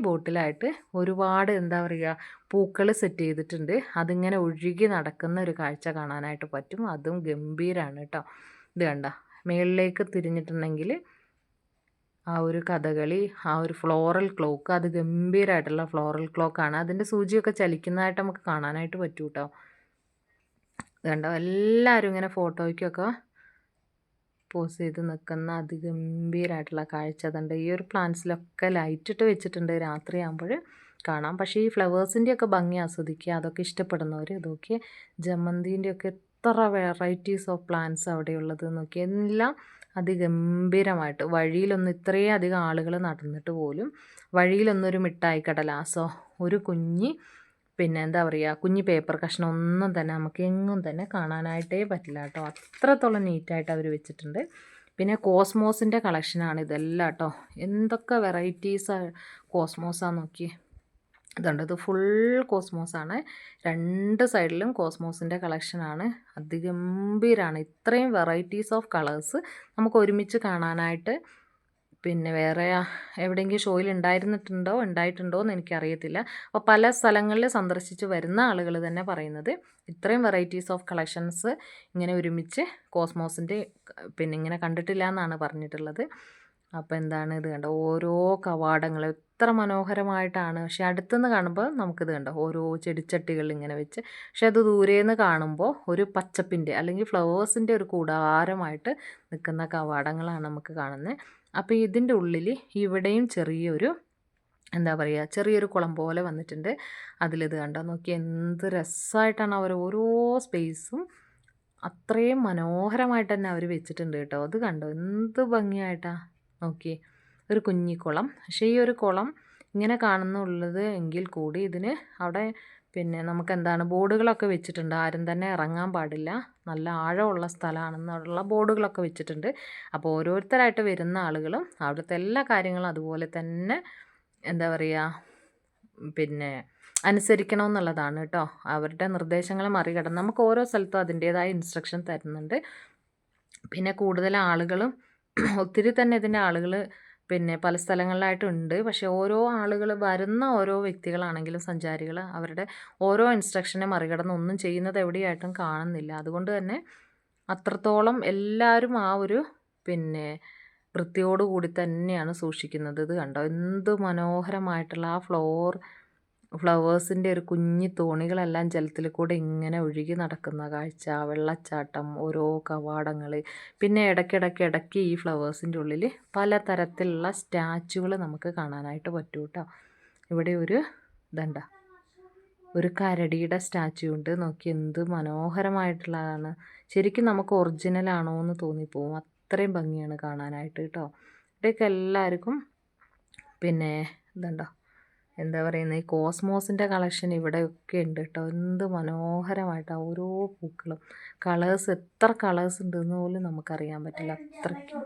ബോട്ടുകളിലായിട്ട് ഒരുപാട് എന്താ പറയുക പൂക്കൾ സെറ്റ് ചെയ്തിട്ടുണ്ട്. അതിങ്ങനെ ഒഴുകി നടക്കുന്ന ഒരു കാഴ്ച കാണാനായിട്ട് പറ്റും. അതും ഗംഭീരമാണ് കേട്ടോ. ഇത് കണ്ട, മേളിലേക്ക് തിരിഞ്ഞിട്ടുണ്ടെങ്കിൽ ആ ഒരു കഥകളി, ആ ഒരു ഫ്ലോറൽ ക്ലോക്ക്, അത് ഗംഭീരമായിട്ടുള്ള ഫ്ലോറൽ ക്ലോക്കാണ്. അതിൻ്റെ സൂചിയൊക്കെ ചലിക്കുന്നതായിട്ട് നമുക്ക് കാണാനായിട്ട് പറ്റും കേട്ടോ. ഇത് കണ്ടോ, എല്ലാവരും ഇങ്ങനെ ഫോട്ടോയ്ക്കൊക്കെ പോസ് ചെയ്ത് നിൽക്കുന്ന അതിഗംഭീരമായിട്ടുള്ള കാഴ്ച അതുണ്ട്. ഈ ഒരു പ്ലാന്റ്സിലൊക്കെ ലൈറ്റ് ഇട്ട് വെച്ചിട്ടുണ്ട്, രാത്രിയാകുമ്പോൾ കാണാം. പക്ഷേ ഈ ഫ്ലവേഴ്സിൻ്റെയൊക്കെ ഭംഗി ആസ്വദിക്കുക, അതൊക്കെ ഇഷ്ടപ്പെടുന്നവർ ഇതൊക്കെ ജമന്തിൻ്റെയൊക്കെ എത്ര വെറൈറ്റീസ് ഓഫ് പ്ലാന്റ്സ് അവിടെയുള്ളത് നോക്കി. എല്ലാം അതിഗംഭീരമായിട്ട് വഴിയിലൊന്നും ഇത്രയും അധികം ആളുകൾ നടന്നിട്ട് പോലും വഴിയിലൊന്നൊരു മിഠായി കടലാസോ ഒരു കുഞ്ഞി പിന്നെ എന്താ പറയുക കുഞ്ഞി പേപ്പർ കഷ്ണം ഒന്നും തന്നെ നമുക്ക് എങ്ങും തന്നെ കാണാനായിട്ടേ പറ്റില്ല കേട്ടോ. അത്രത്തോളം നീറ്റായിട്ട് അവർ വെച്ചിട്ടുണ്ട്. പിന്നെ കോസ്മോസിൻ്റെ കളക്ഷനാണ് ഇതെല്ലാം കേട്ടോ. എന്തൊക്കെ വെറൈറ്റീസ് കോസ്മോസാന്ന് നോക്കി. ഇതുണ്ട്, ഇത് ഫുൾ കോസ്മോസാണ്. രണ്ട് സൈഡിലും കോസ്മോസിൻ്റെ കളക്ഷനാണ്. അതിഗംഭീരമാണ്. ഇത്രയും വെറൈറ്റീസ് ഓഫ് കളേഴ്സ് നമുക്ക് ഒരുമിച്ച് കാണാനായിട്ട് പിന്നെ വേറെ എവിടെയെങ്കിലും ഷോയിൽ ഉണ്ടായിട്ടുണ്ടോ എന്ന് എനിക്കറിയത്തില്ല. അപ്പോൾ പല സ്ഥലങ്ങളിൽ സന്ദർശിച്ച് വരുന്ന ആളുകൾ തന്നെ പറയുന്നത് ഇത്രയും വെറൈറ്റീസ് ഓഫ് കളക്ഷൻസ് ഇങ്ങനെ ഒരുമിച്ച് കോസ്മോസിൻ്റെ പിന്നെ ഇങ്ങനെ കണ്ടിട്ടില്ല എന്നാണ് പറഞ്ഞിട്ടുള്ളത്. അപ്പോൾ എന്താണ് ഇത് കണ്ടോ, ഓരോ കവാടങ്ങൾ എത്ര മനോഹരമായിട്ടാണ്. പക്ഷേ അടുത്തുനിന്ന് കാണുമ്പോൾ നമുക്കിത് കണ്ടോ ഓരോ ചെടിച്ചട്ടികൾ ഇങ്ങനെ വെച്ച്, പക്ഷെ അത് ദൂരേന്ന് കാണുമ്പോൾ ഒരു പച്ചപ്പിൻ്റെ അല്ലെങ്കിൽ ഫ്ലവേഴ്സിൻ്റെ ഒരു കൂടാരമായിട്ട് നിൽക്കുന്ന കവാടങ്ങളാണ് നമുക്ക് കാണുന്നത്. അപ്പോൾ ഇതിൻ്റെ ഉള്ളിൽ ഇവിടെയും ചെറിയൊരു എന്താ പറയുക ചെറിയൊരു കുളം പോലെ വന്നിട്ടുണ്ട്. അതിലിത് കണ്ടോ നോക്കി, എന്ത് രസമായിട്ടാണ് അവർ ഓരോ സ്പേസും അത്രയും മനോഹരമായിട്ട് തന്നെ അവർ വെച്ചിട്ടുണ്ട് കേട്ടോ. അത് കണ്ടോ എന്ത് ഭംഗിയായിട്ടാണ് നോക്കി. ഒരു കുഞ്ഞിക്കുളം, പക്ഷേ ഈ ഒരു കുളം ഇങ്ങനെ കാണുന്നുള്ളത് എങ്കിൽ കൂടി ഇതിന് അവിടെ പിന്നെ നമുക്ക് എന്താണ് ബോർഡുകളൊക്കെ വെച്ചിട്ടുണ്ട്. ആരും തന്നെ ഇറങ്ങാൻ പാടില്ല, നല്ല ആഴമുള്ള സ്ഥലമാണെന്നുള്ള ബോർഡുകളൊക്കെ വെച്ചിട്ടുണ്ട്. അപ്പോൾ ഓരോരുത്തരായിട്ട് വരുന്ന ആളുകളും അവിടുത്തെ എല്ലാ കാര്യങ്ങളും അതുപോലെ തന്നെ എന്താ പറയുക പിന്നെ അനുസരിക്കണമെന്നുള്ളതാണ് കേട്ടോ. അവരുടെ നിർദ്ദേശങ്ങൾ മറികടന്ന് നമുക്ക് ഓരോ സ്ഥലത്തും അതിൻ്റേതായ ഇൻസ്ട്രക്ഷൻ തരുന്നുണ്ട്. പിന്നെ കൂടുതൽ ആളുകളും ഒത്തിരി തന്നെ ഇതിൻ്റെ ആളുകൾ പിന്നെ പല സ്ഥലങ്ങളിലായിട്ടുണ്ട്. പക്ഷേ ഓരോ ആളുകൾ വരുന്ന ഓരോ വ്യക്തികളാണെങ്കിലും സഞ്ചാരികൾ അവരുടെ ഓരോ ഇൻസ്ട്രക്ഷനെ മറികടന്ന് ഒന്നും ചെയ്യുന്നത് എവിടെയായിട്ടും കാണുന്നില്ല. അതുകൊണ്ട് തന്നെ അത്രത്തോളം എല്ലാവരും ആ ഒരു പിന്നെ വൃത്തിയോടുകൂടി തന്നെയാണ് സൂക്ഷിക്കുന്നത്. ഇത് കണ്ടോ എന്ത് മനോഹരമായിട്ടുള്ള ആ ഫ്ലവേഴ്സിൻ്റെ ഒരു കുഞ്ഞി തോണികളെല്ലാം ജലത്തിൽ കൂടെ ഇങ്ങനെ ഒഴുകി നടക്കുന്ന കാഴ്ച, വെള്ളച്ചാട്ടം, ഓരോ കവാടങ്ങൾ, പിന്നെ ഇടയ്ക്ക് ഈ ഫ്ലവേഴ്സിൻ്റെ ഉള്ളിൽ പലതരത്തിലുള്ള സ്റ്റാച്ചുകൾ നമുക്ക് കാണാനായിട്ട് പറ്റും കേട്ടോ. ഇവിടെ ഒരു ഇതണ്ട ഒരു കരടിയുടെ സ്റ്റാച്ചു ഉണ്ട് നോക്കി, എന്ത് മനോഹരമായിട്ടുള്ളതാണ്. ശരിക്കും നമുക്ക് ഒറിജിനലാണോ എന്ന് തോന്നിപ്പോവും, അത്രയും ഭംഗിയാണ് കാണാനായിട്ട് കേട്ടോ. ഇവിടെയൊക്കെ എല്ലാവർക്കും പിന്നെ ഇതുണ്ടോ എന്താ പറയുന്നത് ഈ കോസ്മോസിൻ്റെ കളക്ഷൻ ഇവിടെയൊക്കെ ഉണ്ട് കേട്ടോ. എന്ത് മനോഹരമായിട്ടാണ് ഓരോ പൂക്കളും, കളേഴ്സ് എത്ര കളേഴ്സ് ഉണ്ടെന്ന് പോലും നമുക്കറിയാൻ പറ്റില്ല, അത്രയ്ക്കും.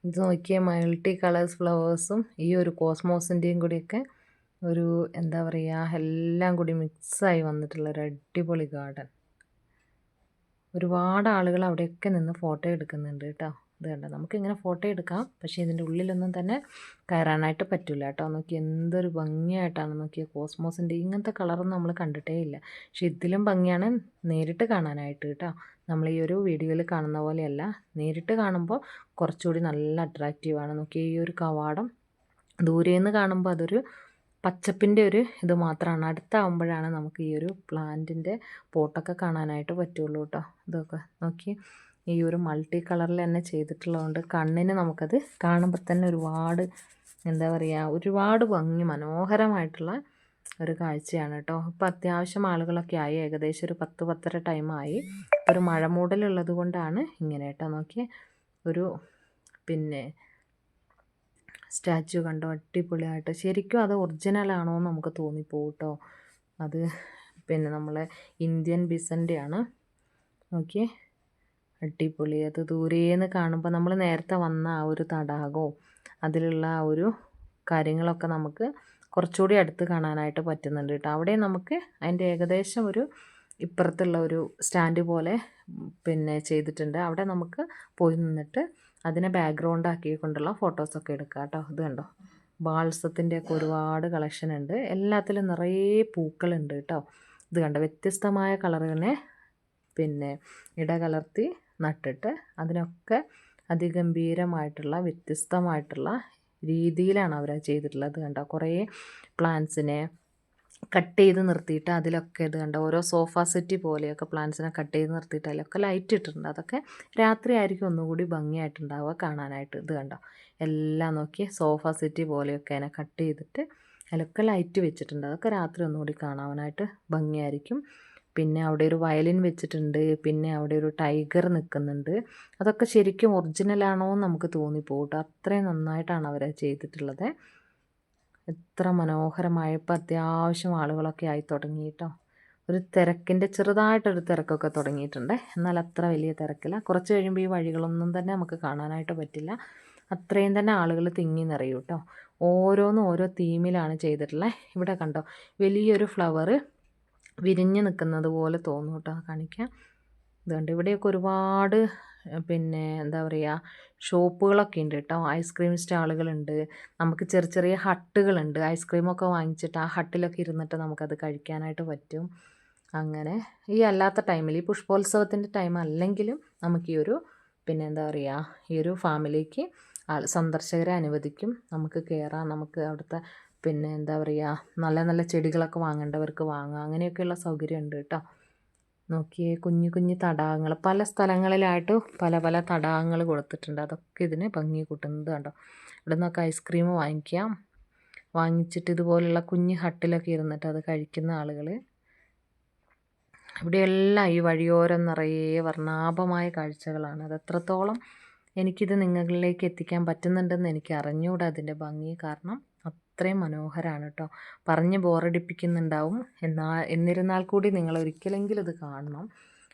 ഇത് നോക്കിയ മൾട്ടി കളേഴ്സ് ഫ്ലവേഴ്സും ഈ ഒരു കോസ്മോസിൻ്റെയും കൂടിയൊക്കെ ഒരു എന്താ പറയുക എല്ലാം കൂടി മിക്സായി വന്നിട്ടുള്ളൊരു അടിപൊളി ഗാർഡൻ. ഒരുപാട് ആളുകൾ അവിടെയൊക്കെ നിന്ന് ഫോട്ടോ എടുക്കുന്നുണ്ട് കേട്ടോ. ഇത് കണ്ടോ, നമുക്കിങ്ങനെ ഫോട്ടോ എടുക്കാം, പക്ഷേ ഇതിൻ്റെ ഉള്ളിലൊന്നും തന്നെ കയറാനായിട്ട് പറ്റില്ല കേട്ടോ. നോക്കി എന്തൊരു ഭംഗിയായിട്ടാണ് നോക്കിയ കോസ്മോസിൻ്റെ ഇങ്ങനത്തെ കളറൊന്നും നമ്മൾ കണ്ടിട്ടേ ഇല്ല. പക്ഷേ ഇതിലും ഭംഗിയാണ് നേരിട്ട് കാണാനായിട്ട് കേട്ടോ. നമ്മൾ ഈ ഒരു വീഡിയോയിൽ കാണുന്ന പോലെയല്ല, നേരിട്ട് കാണുമ്പോൾ കുറച്ചുകൂടി നല്ല അട്രാക്റ്റീവാണ്. നോക്കി ഈ ഒരു കവാടം ദൂരേന്ന് കാണുമ്പോൾ അതൊരു പച്ചപ്പിൻ്റെ ഒരു ഇത് മാത്രമാണ്, അടുത്താകുമ്പോഴാണ് നമുക്ക് ഈ ഒരു പ്ലാന്റിൻ്റെ പോട്ടൊക്കെ കാണാനായിട്ട് പറ്റുള്ളൂ കേട്ടോ. ഇതൊക്കെ നോക്കി ഈ ഒരു മൾട്ടി കളറിൽ തന്നെ ചെയ്തിട്ടുള്ളതുകൊണ്ട് കണ്ണിന് നമുക്കത് കാണുമ്പോൾ തന്നെ ഒരുപാട് എന്താ പറയുക ഒരുപാട് ഭംഗി മനോഹരമായിട്ടുള്ള ഒരു കാഴ്ചയാണ് കേട്ടോ. ഇപ്പോൾ അത്യാവശ്യം ആളുകളൊക്കെ ആയി, ഏകദേശം ഒരു 10-10:30 ടൈമായി. ഒരു മഴ മൂടലുള്ളത് കൊണ്ടാണ് ഇങ്ങനെ കേട്ടോ. നോക്കി ഒരു പിന്നെ സ്റ്റാച്ചു കണ്ടോ, അടിപൊളിയായിട്ട്. ശരിക്കും അത് ഒറിജിനലാണോ എന്ന് നമുക്ക് തോന്നിപ്പോകും കേട്ടോ. അത് പിന്നെ നമ്മളെ ഇന്ത്യൻ ബിസൻ്റെ ആണ്. നോക്കിയേ, അടിപൊളി. അത് ദൂരേന്ന് കാണുമ്പോൾ നമ്മൾ നേരത്തെ വന്ന ആ ഒരു തടാകവും അതിലുള്ള ആ ഒരു കാര്യങ്ങളൊക്കെ നമുക്ക് കുറച്ചുകൂടി അടുത്ത് കാണാനായിട്ട് പറ്റുന്നുണ്ട് കേട്ടോ. അവിടെ നമുക്ക് അതിൻ്റെ ഏകദേശം ഒരു ഇപ്പുറത്തുള്ള ഒരു സ്റ്റാൻഡ് പോലെ പിന്നെ ചെയ്തിട്ടുണ്ട്. അവിടെ നമുക്ക് പോയി നിന്നിട്ട് അതിനെ ബാക്ക്ഗ്രൗണ്ട് ആക്കിക്കൊണ്ടുള്ള ഫോട്ടോസൊക്കെ എടുക്കാം കേട്ടോ. ഇത് കണ്ടോ, ബാൾസത്തിൻ്റെയൊക്കെ ഒരുപാട് കളക്ഷൻ ഉണ്ട്. എല്ലാത്തിലും നിറയെ പൂക്കളുണ്ട് കേട്ടോ. ഇത് കണ്ടോ, വ്യത്യസ്തമായ കളറിനെ പിന്നെ ഇടകലർത്തി നട്ടിട്ട് അതിനൊക്കെ അതിഗംഭീരമായിട്ടുള്ള വ്യത്യസ്തമായിട്ടുള്ള രീതിയിലാണ് അവർ ചെയ്തിട്ടുള്ളത്. കണ്ടോ, കുറേ പ്ലാന്റ്സിനെ കട്ട് ചെയ്ത് നിർത്തിയിട്ട് അതിലൊക്കെ ഇത് കണ്ടോ, ഓരോ സോഫ സെറ്റ് പോലെയൊക്കെ പ്ലാന്റ്സിനെ കട്ട് ചെയ്ത് നിർത്തിയിട്ട് അതിലൊക്കെ ലൈറ്റ് ഇട്ടിട്ടുണ്ട്. അതൊക്കെ രാത്രി ആയിരിക്കും ഒന്നുകൂടി ഭംഗിയായിട്ടുണ്ടാവുക കാണാനായിട്ട്. ഇത് കണ്ടോ, എല്ലാം നോക്കി സോഫ സെറ്റ് പോലെയൊക്കെ അതിനെ കട്ട് ചെയ്തിട്ട് അതിലൊക്കെ ലൈറ്റ് വെച്ചിട്ടുണ്ട്. അതൊക്കെ രാത്രി ഒന്നുകൂടി കാണാനായിട്ട് ഭംഗിയായിരിക്കും. പിന്നെ അവിടെ ഒരു വയലിൻ വെച്ചിട്ടുണ്ട്. പിന്നെ അവിടെ ഒരു ടൈഗർ നിൽക്കുന്നുണ്ട്. അതൊക്കെ ശരിക്കും ഒറിജിനലാണോ എന്ന് നമുക്ക് തോന്നിപ്പോകും കേട്ടോ. അത്രയും നന്നായിട്ടാണ് അവർ ചെയ്തിട്ടുള്ളത്. എത്ര മനോഹരമായ. ഇപ്പം അത്യാവശ്യം ആളുകളൊക്കെ ആയി തുടങ്ങി കേട്ടോ. ഒരു തിരക്കിൻ്റെ ചെറുതായിട്ടൊരു തിരക്കൊക്കെ തുടങ്ങിയിട്ടുണ്ട്. എന്നാൽ അത്ര വലിയ തിരക്കില്ല. കുറച്ച് കഴിയുമ്പോൾ ഈ വഴികളൊന്നും തന്നെ നമുക്ക് കാണാനായിട്ട് പറ്റില്ല. അത്രയും തന്നെ ആളുകൾ തിങ്ങി നിറയും കേട്ടോ. ഓരോന്നും ഓരോ തീമിലാണ് ചെയ്തിട്ടുള്ളത്. ഇവിടെ കണ്ടോ, വലിയൊരു ഫ്ലവർ വിരിഞ്ഞ് നിൽക്കുന്നത് പോലെ തോന്നും കേട്ടോ. കാണിക്കാം. ഇതുകൊണ്ട് ഇവിടെയൊക്കെ ഒരുപാട് പിന്നെ എന്താ പറയുക, ഷോപ്പുകളൊക്കെ ഉണ്ട് കേട്ടോ. ഐസ്ക്രീം സ്റ്റാളുകളുണ്ട്. നമുക്ക് ചെറിയ ചെറിയ ഹട്ടുകളുണ്ട്. ഐസ്ക്രീമൊക്കെ വാങ്ങിച്ചിട്ട് ആ ഹട്ടിലൊക്കെ ഇരുന്നിട്ട് നമുക്കത് കഴിക്കാനായിട്ട് പറ്റും. അങ്ങനെ ഈ അല്ലാത്ത ടൈമിൽ, ഈ പുഷ്പോത്സവത്തിൻ്റെ ടൈം അല്ലെങ്കിലും നമുക്ക് ഈ ഒരു പിന്നെ എന്താ പറയുക, ഈ ഒരു ഫാമിലിക്ക് സന്ദർശകരെ അനുവദിക്കും. നമുക്ക് കയറാം. നമുക്ക് അവിടുത്തെ പിന്നെ എന്താ പറയുക, നല്ല നല്ല ചെടികളൊക്കെ വാങ്ങേണ്ടവർക്ക് വാങ്ങാം. അങ്ങനെയൊക്കെയുള്ള സൗകര്യം ഉണ്ട് കേട്ടോ. നോക്കിയേ, കുഞ്ഞു കുഞ്ഞു തടാകങ്ങൾ പല സ്ഥലങ്ങളിലായിട്ട് പല പല തടാകങ്ങൾ കൊടുത്തിട്ടുണ്ട്. അതൊക്കെ ഇതിന് ഭംഗി കൂട്ടുന്നത് കണ്ടോ. ഇവിടെ നിന്നൊക്കെ ഐസ്ക്രീം വാങ്ങിക്കാം. വാങ്ങിച്ചിട്ട് ഇതുപോലുള്ള കുഞ്ഞു ഹട്ടിലൊക്കെ ഇരുന്നിട്ട് അത് കഴിക്കുന്ന ആളുകൾ. ഇവിടെയെല്ലാം ഈ വഴിയോരം നിറയെ വർണ്ണാഭമായ കാഴ്ചകളാണ്. അത് എത്രത്തോളം എനിക്കിത് നിങ്ങളിലേക്ക് എത്തിക്കാൻ പറ്റുന്നുണ്ടെന്ന് എനിക്ക് അറിഞ്ഞുകൂടാ അതിൻ്റെ ഭംഗി. കാരണം അത്രയും മനോഹരമാണ് കേട്ടോ. പറഞ്ഞ് ബോറടിപ്പിക്കുന്നുണ്ടാവും. എന്നിരുന്നാൽ കൂടി നിങ്ങൾ ഒരിക്കലെങ്കിലും ഇത് കാണണം.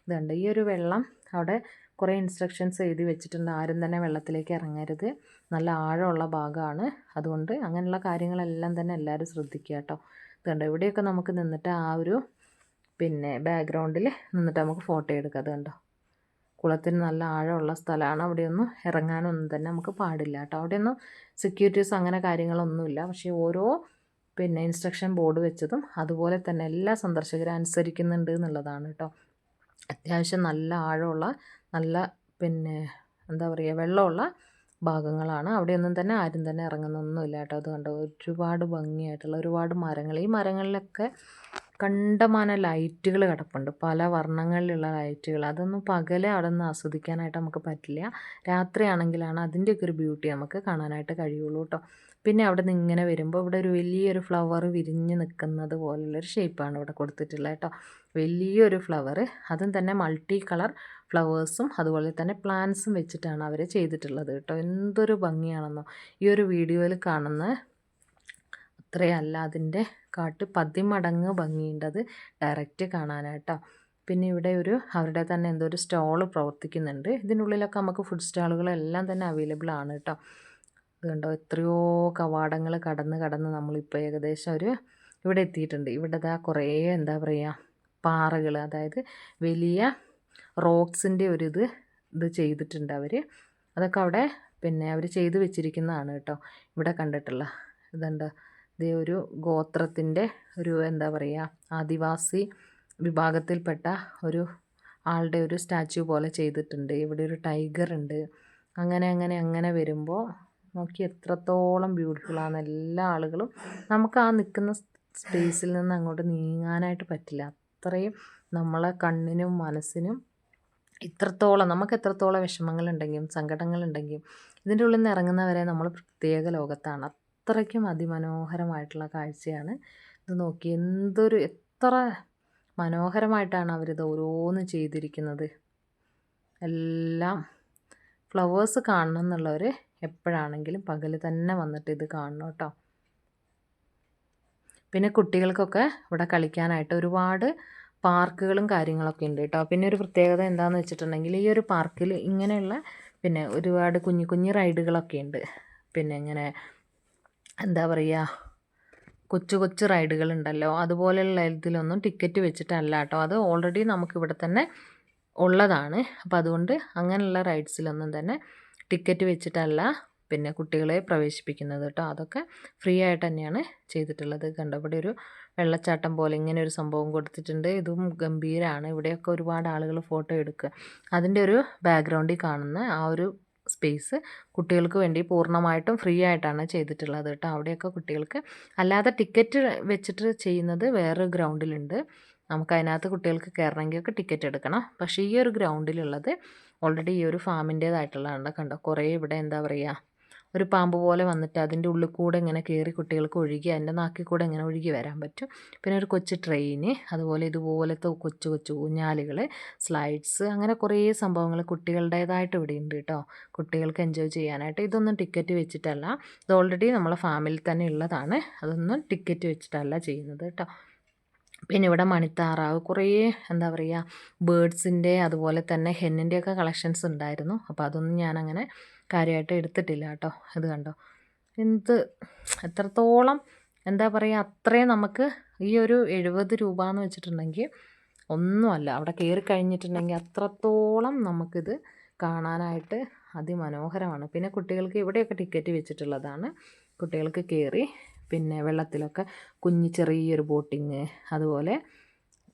ഇതുണ്ട്, ഈ ഒരു വെള്ളം അവിടെ കുറേ ഇൻസ്ട്രക്ഷൻസ് എഴുതി വെച്ചിട്ടുണ്ട്. ആരും തന്നെ വെള്ളത്തിലേക്ക് ഇറങ്ങരുത്, നല്ല ആഴമുള്ള ഭാഗമാണ്. അതുകൊണ്ട് അങ്ങനെയുള്ള കാര്യങ്ങളെല്ലാം തന്നെ എല്ലാവരും ശ്രദ്ധിക്കുക കേട്ടോ. ഇതുണ്ട്, ഇവിടെയൊക്കെ നമുക്ക് നിന്നിട്ട് ആ ഒരു പിന്നെ ബാക്ക്ഗ്രൗണ്ടിൽ നിന്നിട്ട് നമുക്ക് ഫോട്ടോ എടുക്കാം. അത് കണ്ടോ, കുളത്തിന് നല്ല ആഴമുള്ള സ്ഥലമാണ്. അവിടെയൊന്നും ഇറങ്ങാനൊന്നും തന്നെ നമുക്ക് പാടില്ല കേട്ടോ. അവിടെയൊന്നും സെക്യൂരിറ്റീസ് അങ്ങനെ കാര്യങ്ങളൊന്നുമില്ല. പക്ഷേ ഓരോ പിന്നെ ഇൻസ്ട്രക്ഷൻ ബോർഡ് വെച്ചതും അതുപോലെ തന്നെ എല്ലാ സന്ദർശകരും അനുസരിക്കുന്നുണ്ട് എന്നുള്ളതാണ് കേട്ടോ. അത്യാവശ്യം നല്ല ആഴമുള്ള നല്ല പിന്നെ എന്താ പറയുക, വെള്ളമുള്ള ഭാഗങ്ങളാണ്. അവിടെയൊന്നും തന്നെ ആരും തന്നെ ഇറങ്ങുന്നൊന്നുമില്ല കേട്ടോ. അത് കണ്ടോ, ഒരുപാട് ഭംഗിയായിട്ടുള്ള ഒരുപാട് മരങ്ങൾ. ഈ മരങ്ങളിലൊക്കെ കണ്ടമാനം ലൈറ്റുകൾ കിടപ്പുണ്ട്, പല വർണ്ണങ്ങളിലുള്ള ലൈറ്റുകൾ. അതൊന്നും പകലെ അവിടെ നിന്ന് ആസ്വദിക്കാനായിട്ട് നമുക്ക് പറ്റില്ല. രാത്രിയാണെങ്കിലാണ് അതിൻ്റെയൊക്കെ ഒരു ബ്യൂട്ടി നമുക്ക് കാണാനായിട്ട് കഴിയുള്ളൂ കേട്ടോ. പിന്നെ അവിടെ നിന്ന് ഇങ്ങനെ വരുമ്പോൾ ഇവിടെ ഒരു വലിയൊരു ഫ്ലവർ വിരിഞ്ഞ് നിൽക്കുന്നത് പോലുള്ളൊരു ഷേപ്പാണ് ഇവിടെ കൊടുത്തിട്ടുള്ളത് കേട്ടോ. വലിയൊരു ഫ്ലവർ, അതും തന്നെ മൾട്ടി കളർ ഫ്ലവേഴ്സും അതുപോലെ തന്നെ പ്ലാന്റ്സും വെച്ചിട്ടാണ് അവർ ചെയ്തിട്ടുള്ളത് കേട്ടോ. എന്തൊരു ഭംഗിയാണെന്നോ. ഈ ഒരു വീഡിയോയിൽ കാണുന്ന അത്രയല്ല, അതിൻ്റെ കാട്ട് 10 മടങ്ങ് ഭംഗിയുണ്ടത് ഡയറക്റ്റ് കാണാനായിട്ടോ. പിന്നെ ഇവിടെ ഒരു അവരുടെ തന്നെ എന്തോ ഒരു സ്റ്റോൾ പ്രവർത്തിക്കുന്നുണ്ട്. ഇതിനുള്ളിലൊക്കെ നമുക്ക് ഫുഡ് സ്റ്റാളുകളെല്ലാം തന്നെ അവൈലബിൾ ആണ് കേട്ടോ. അതുകൊണ്ടോ, എത്രയോ കവാടങ്ങൾ കടന്ന് നമ്മളിപ്പോൾ ഏകദേശം ഇവിടെ എത്തിയിട്ടുണ്ട്. ഇവിടെ കുറേ എന്താ പറയുക, പാറകൾ, അതായത് വലിയ റോക്സിൻ്റെ ഇത് ചെയ്തിട്ടുണ്ട് അവർ. അതൊക്കെ അവിടെ പിന്നെ അവർ ചെയ്ത് വെച്ചിരിക്കുന്നതാണ് കേട്ടോ. ഇവിടെ കണ്ടിട്ടുള്ള ഇതുണ്ട്, ഇതേ ഒരു ഗോത്രത്തിൻ്റെ ഒരു എന്താ പറയുക, ആദിവാസി വിഭാഗത്തിൽപ്പെട്ട ഒരു ആളുടെ ഒരു സ്റ്റാച്യു പോലെ ചെയ്തിട്ടുണ്ട്. ഇവിടെ ഒരു ടൈഗർ ഉണ്ട്. അങ്ങനെ വരുമ്പോൾ നോക്കി എത്രത്തോളം ബ്യൂട്ടിഫുള്ളാണ്. എല്ലാ ആളുകളും നമുക്ക് ആ നിൽക്കുന്ന സ്പേസിൽ നിന്ന് അങ്ങോട്ട് നീങ്ങാനായിട്ട് പറ്റില്ല. അത്രയും നമ്മളെ കണ്ണിനും മനസ്സിനും നമുക്ക് എത്രത്തോളം വിഷമങ്ങളുണ്ടെങ്കിലും സങ്കടങ്ങളുണ്ടെങ്കിലും ഇതിൻ്റെ ഉള്ളിൽ നിന്ന് ഇറങ്ങുന്നവരെ നമ്മൾ പ്രത്യേക ലോകത്താണ്. അത്രയ്ക്കും അതിമനോഹരമായിട്ടുള്ള കാഴ്ചയാണ് ഇത്. നോക്കി എത്ര മനോഹരമായിട്ടാണ് അവരിത് ഓരോന്ന് ചെയ്തിരിക്കുന്നത്. എല്ലാം ഫ്ലവേഴ്സ് കാണണം എന്നുള്ളവർ എപ്പോഴാണെങ്കിലും പകൽ തന്നെ വന്നിട്ട് ഇത് കാണണം കേട്ടോ. പിന്നെ കുട്ടികൾക്കൊക്കെ ഇവിടെ കളിക്കാനായിട്ട് ഒരുപാട് പാർക്കുകളും കാര്യങ്ങളൊക്കെ ഉണ്ട് കേട്ടോ. പിന്നെ ഒരു പ്രത്യേകത എന്താണെന്ന് വെച്ചിട്ടുണ്ടെങ്കിൽ ഈ ഒരു പാർക്കിൽ ഇങ്ങനെയുള്ള പിന്നെ ഒരുപാട് കുഞ്ഞു കുഞ്ഞു റൈഡുകളൊക്കെ ഉണ്ട്. പിന്നെ ഇങ്ങനെ എന്താ പറയുക, കൊച്ചു കൊച്ചു റൈഡുകളുണ്ടല്ലോ, അതുപോലെയുള്ള ഇതിലൊന്നും ടിക്കറ്റ് വെച്ചിട്ടല്ല കേട്ടോ. അത് ഓൾറെഡി നമുക്കിവിടെ തന്നെ ഉള്ളതാണ്. അപ്പോൾ അതുകൊണ്ട് അങ്ങനെയുള്ള റൈഡ്സിലൊന്നും തന്നെ ടിക്കറ്റ് വെച്ചിട്ടല്ല പിന്നെ കുട്ടികളെ പ്രവേശിപ്പിക്കുന്നത് കേട്ടോ. അതൊക്കെ ഫ്രീ ആയിട്ട് തന്നെയാണ് ചെയ്തിട്ടുള്ളത്. കണ്ടോ, ഇവിടെ ഒരു വെള്ളച്ചാട്ടം പോലെ ഇങ്ങനെ ഒരു സംഭവം കൊടുത്തിട്ടുണ്ട്. ഇതും ഗംഭീരമാണ്. ഇവിടെയൊക്കെ ഒരുപാട് ആളുകൾ ഫോട്ടോ എടുക്കുക. അതിൻ്റെ ഒരു ബാക്ക്ഗ്രൗണ്ടിൽ കാണുന്ന ആ ഒരു സ്പേസ് കുട്ടികൾക്ക് വേണ്ടി പൂർണ്ണമായിട്ടും ഫ്രീ ആയിട്ടാണ് ചെയ്തിട്ടുള്ളത് കേട്ടോ. അവിടെയൊക്കെ കുട്ടികൾക്ക് അല്ലാതെ ടിക്കറ്റ് വെച്ചിട്ട് ചെയ്യുന്നത് വേറൊരു ഗ്രൗണ്ടിലുണ്ട്. നമുക്കതിനകത്ത് കുട്ടികൾക്ക് കയറണമെങ്കിലൊക്കെ ടിക്കറ്റ് എടുക്കണം. പക്ഷേ ഈ ഒരു ഗ്രൗണ്ടിലുള്ളത് ഓൾറെഡി ഈ ഒരു ഫാമിൻ്റേതായിട്ടുള്ളതാണ്. കണ്ടോ, കുറേ ഇവിടെ എന്താ പറയുക, ഒരു പാമ്പ് പോലെ വന്നിട്ട് അതിൻ്റെ ഉള്ളിൽ കൂടെ ഇങ്ങനെ കയറി കുട്ടികൾക്ക് ഒഴുകി അതിൻ്റെ നാക്കിൽ കൂടെ ഇങ്ങനെ ഒഴുകി വരാൻ പറ്റും. പിന്നെ ഒരു കൊച്ചു ട്രെയിന്, അതുപോലെ ഇതുപോലത്തെ കൊച്ചു കൊച്ചു ഊഞ്ഞാലുകൾ, സ്ലൈഡ്സ്, അങ്ങനെ കുറേ സംഭവങ്ങൾ കുട്ടികളുടേതായിട്ട് ഇവിടെ ഉണ്ട് കേട്ടോ. കുട്ടികൾക്ക് എൻജോയ് ചെയ്യാനായിട്ട്. ഇതൊന്നും ടിക്കറ്റ് വെച്ചിട്ടല്ല, ഇത് ഓൾറെഡി നമ്മളെ ഫാമിലിയിൽ തന്നെ ഉള്ളതാണ്. അതൊന്നും ടിക്കറ്റ് വെച്ചിട്ടല്ല ചെയ്യുന്നത് കേട്ടോ. പിന്നെ ഇവിടെ മണിത്താറാവ്, കുറേ എന്താ പറയുക ബേഡ്സിൻ്റെ അതുപോലെ തന്നെ ഹെന്നിൻ്റെയൊക്കെ കളക്ഷൻസ് ഉണ്ടായിരുന്നു. അപ്പോൾ അതൊന്നും ഞാനങ്ങനെ കാര്യമായിട്ട് എടുത്തിട്ടില്ല കേട്ടോ. ഇത് കണ്ടോ, എത്രത്തോളം എന്താ പറയുക, അത്രയും നമുക്ക് ഈ ഒരു 70 രൂപ എന്ന് വെച്ചിട്ടുണ്ടെങ്കിൽ ഒന്നുമല്ല. അവിടെ കയറി കഴിഞ്ഞിട്ടുണ്ടെങ്കിൽ അത്രത്തോളം നമുക്കിത് കാണാനായിട്ട് അതിമനോഹരമാണ്. പിന്നെ കുട്ടികൾക്ക് ഇവിടെയൊക്കെ ടിക്കറ്റ് വെച്ചിട്ടുള്ളതാണ്. കുട്ടികൾക്ക് കയറി പിന്നെ വെള്ളത്തിലൊക്കെ കുഞ്ഞ് ചെറിയൊരു ബോട്ടിങ് അതുപോലെ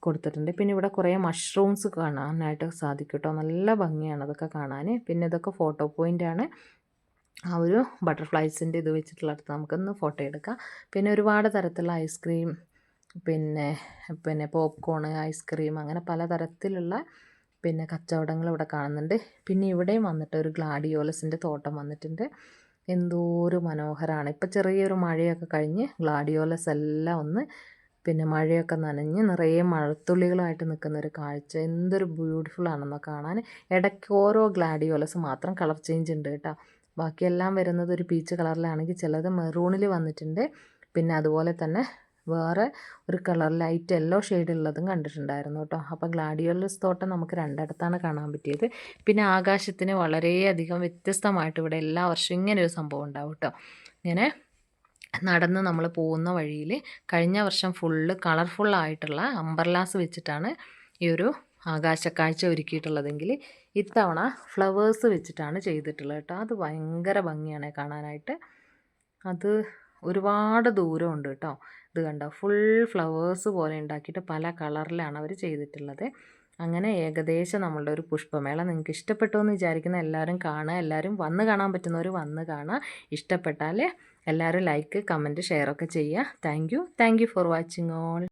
കൊടുത്തിട്ടുണ്ട്. പിന്നെ ഇവിടെ കുറേ മഷ്റൂംസ് കാണാനായിട്ട് സാധിക്കും കേട്ടോ. നല്ല ഭംഗിയാണ് അതൊക്കെ കാണാൻ. പിന്നെ ഇതൊക്കെ ഫോട്ടോ പോയിൻ്റാണ്. ആ ഒരു ബട്ടർഫ്ലൈസിൻ്റെ ഇത് വെച്ചിട്ടുള്ളടത്ത് നമുക്കൊന്ന് ഫോട്ടോ എടുക്കാം. പിന്നെ ഒരുപാട് തരത്തിലുള്ള ഐസ്ക്രീം, പിന്നെ പോപ്കോൺ, ഐസ്ക്രീം, അങ്ങനെ പലതരത്തിലുള്ള പിന്നെ കച്ചവടങ്ങൾ ഇവിടെ കാണുന്നുണ്ട്. പിന്നെ ഇവിടെയും വന്നിട്ട് ഒരു ഗ്ലാഡിയോലസിൻ്റെ തോട്ടം വന്നിട്ടുണ്ട്. എന്തോരം മനോഹരമാണ്. ഇപ്പം ചെറിയൊരു മഴയൊക്കെ കഴിഞ്ഞ് ഗ്ലാഡിയോലസ് എല്ലാം ഒന്ന് പിന്നെ മഴയൊക്കെ നനഞ്ഞ് നിറയെ മഴത്തുള്ളികളായിട്ട് നിൽക്കുന്നൊരു കാഴ്ച എന്തൊരു ബ്യൂട്ടിഫുൾ ആണെന്നോ കാണാൻ. ഇടയ്ക്ക് ഓരോ ഗ്ലാഡിയോലസ് മാത്രം കളർ ചേഞ്ച് ഉണ്ട് കേട്ടോ. ബാക്കിയെല്ലാം വരുന്നത് ഒരു പീച്ച് കളറിലാണെങ്കിൽ ചിലത് മെറൂണിൽ വന്നിട്ടുണ്ട്. പിന്നെ അതുപോലെ തന്നെ വേറെ ഒരു കളർ ലൈറ്റ് യെല്ലോ ഷെയ്ഡുള്ളതും കണ്ടിട്ടുണ്ടായിരുന്നു കേട്ടോ. അപ്പോൾ ഗ്ലാഡിയോലസ് തോട്ടം നമുക്ക് രണ്ടിടത്താണ് കാണാൻ പറ്റിയത്. പിന്നെ ആകാശത്തിന് വളരെയധികം വ്യത്യസ്തമായിട്ട് ഇവിടെ എല്ലാ വർഷവും ഇങ്ങനെ ഒരു സംഭവം ഉണ്ടാവും കേട്ടോ. ഇങ്ങനെ നടന്ന് നമ്മൾ പോകുന്ന വഴിയിൽ കഴിഞ്ഞ വർഷം ഫുള്ള് കളർഫുള്ളായിട്ടുള്ള അംബർലാസ് വെച്ചിട്ടാണ് ഈ ഒരു ആകാശക്കാഴ്ച ഒരുക്കിയിട്ടുള്ളതെങ്കിൽ ഇത്തവണ ഫ്ലവേഴ്സ് വെച്ചിട്ടാണ് ചെയ്തിട്ടുള്ളത് കേട്ടോ. അത് ഭയങ്കര ഭംഗിയാണ് കാണാനായിട്ട്. അത് ഒരുപാട് ദൂരമുണ്ട് കേട്ടോ. ഇത് കണ്ടോ, ഫുൾ ഫ്ലവേഴ്സ് പോലെ ഉണ്ടാക്കിയിട്ട് പല കളറിലാണ് അവർ ചെയ്തിട്ടുള്ളത്. അങ്ങനെ ഏകദേശം നമ്മളുടെ ഒരു പുഷ്പമേള നിങ്ങൾക്ക് ഇഷ്ടപ്പെട്ടു എന്ന് വിചാരിക്കുന്ന എല്ലാവരും കാണുക. എല്ലാവരും വന്ന് കാണാൻ പറ്റുന്നവർ വന്ന് കാണുക. ഇഷ്ടപ്പെട്ടാൽ എല്ലാവരും ലൈക്ക്, കമൻറ്റ്, ഷെയറൊക്കെ ചെയ്യുക. Thank you for watching all.